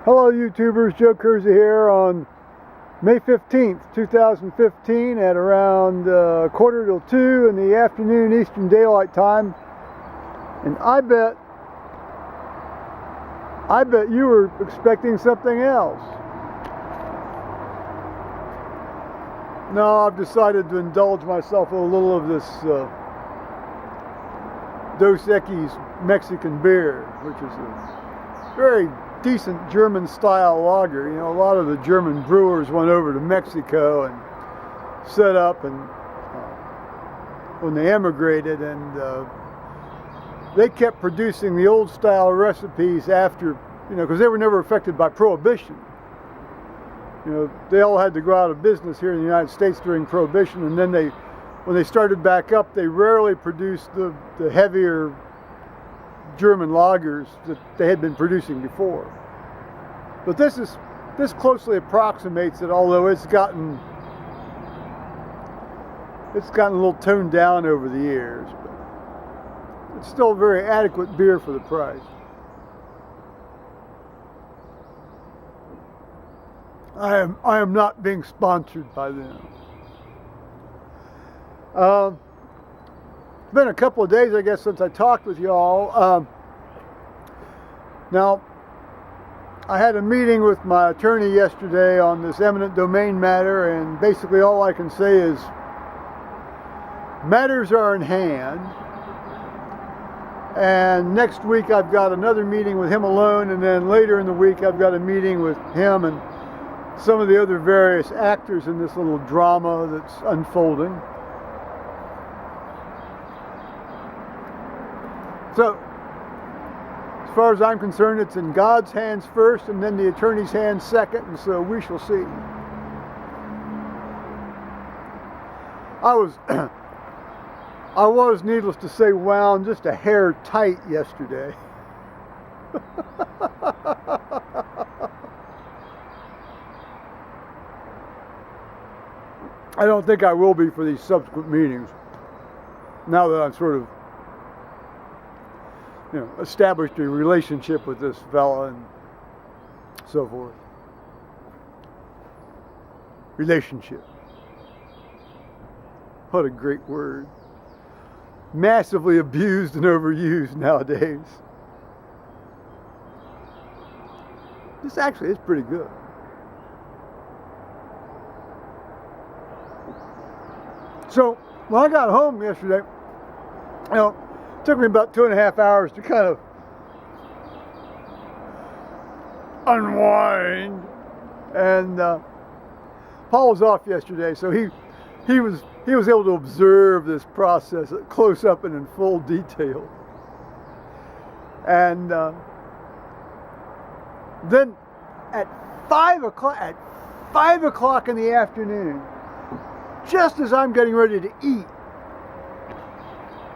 Hello YouTubers, Joe Kersey here on May 15th, 2015 at around quarter till 2 in the afternoon Eastern Daylight Time. And I bet you were expecting something else. No, I've decided to indulge myself with a little of this Dos Equis Mexican beer, which is a very decent German style lager. You know, a lot of the German brewers went over to Mexico and set up and when they emigrated, and they kept producing the old style recipes after, you know, because they were never affected by Prohibition. You know, they all had to go out of business here in the United States during Prohibition, and then when they started back up, they rarely produced the heavier German lagers that they had been producing before. But this closely approximates it, although it's gotten a little toned down over the years. But it's still a very adequate beer for the price. I am not being sponsored by them. It's been a couple of days, I guess, since I talked with y'all. Now, I had a meeting with my attorney yesterday on this eminent domain matter, and basically all I can say is matters are in hand. And next week I've got another meeting with him alone, and then later in the week I've got a meeting with him and some of the other various actors in this little drama that's unfolding. So, as far as I'm concerned, it's in God's hands first and then the attorney's hands second, and so we shall see. I was, needless to say, wound just a hair tight yesterday. I don't think I will be for these subsequent meetings, now that I'm sort of, you know, established a relationship with this fella and so forth. Relationship. What a great word. Massively abused and overused nowadays. This actually is pretty good. So, when I got home yesterday, you know, it took me about 2.5 hours to kind of unwind. And Paul was off yesterday, so he was able to observe this process close up and in full detail. And then at 5 o'clock in the afternoon, just as I'm getting ready to eat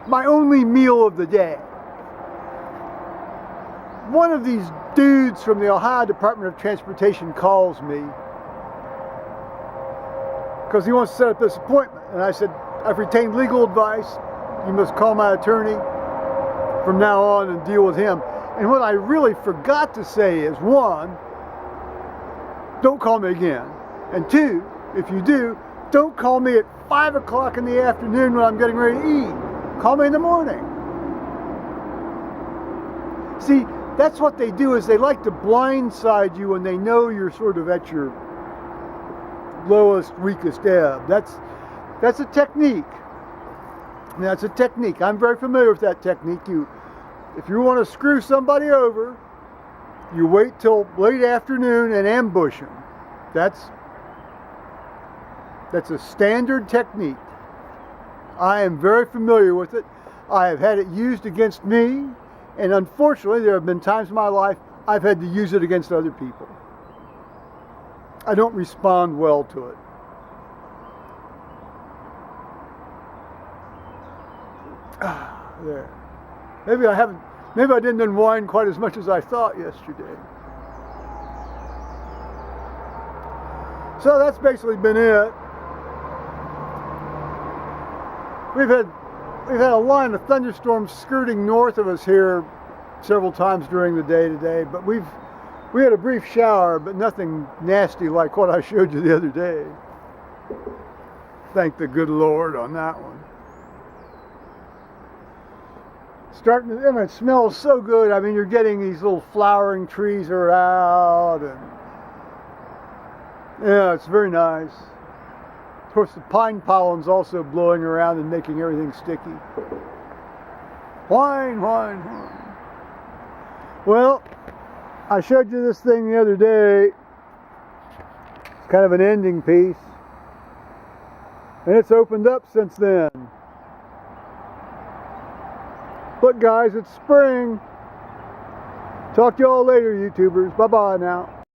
my only meal of the day, one of these dudes from the Ohio Department of Transportation calls me because he wants to set up this appointment. And I said, I've retained legal advice. You must call my attorney from now on and deal with him. And what I really forgot to say is, one, don't call me again. And two, if you do, don't call me at 5 o'clock in the afternoon when I'm getting ready to eat. Call me in the morning. See, that's what they do, is they like to blindside you when they know you're sort of at your lowest, weakest ebb. That's a technique. That's a technique. I'm very familiar with that technique. If you want to screw somebody over, you wait till late afternoon and ambush them. That's a standard technique. I am very familiar with it. I have had it used against me, and unfortunately there have been times in my life I've had to use it against other people. I don't respond well to it. There. Maybe I didn't unwind quite as much as I thought yesterday. So that's basically been it. We've had a line of thunderstorms skirting north of us here several times during the day today, but we've We had a brief shower, but nothing nasty like what I showed you the other day. Thank the good Lord on that one. Starting to, and it smells so good. I mean, you're getting these little flowering trees are out, and yeah, it's very nice. Of course, the pine pollen's also blowing around and making everything sticky. Whine, whine, whine. Well, I showed you this thing the other day. It's kind of an ending piece. And it's opened up since then. Look guys, it's spring. Talk to y'all later, YouTubers. Bye-bye now.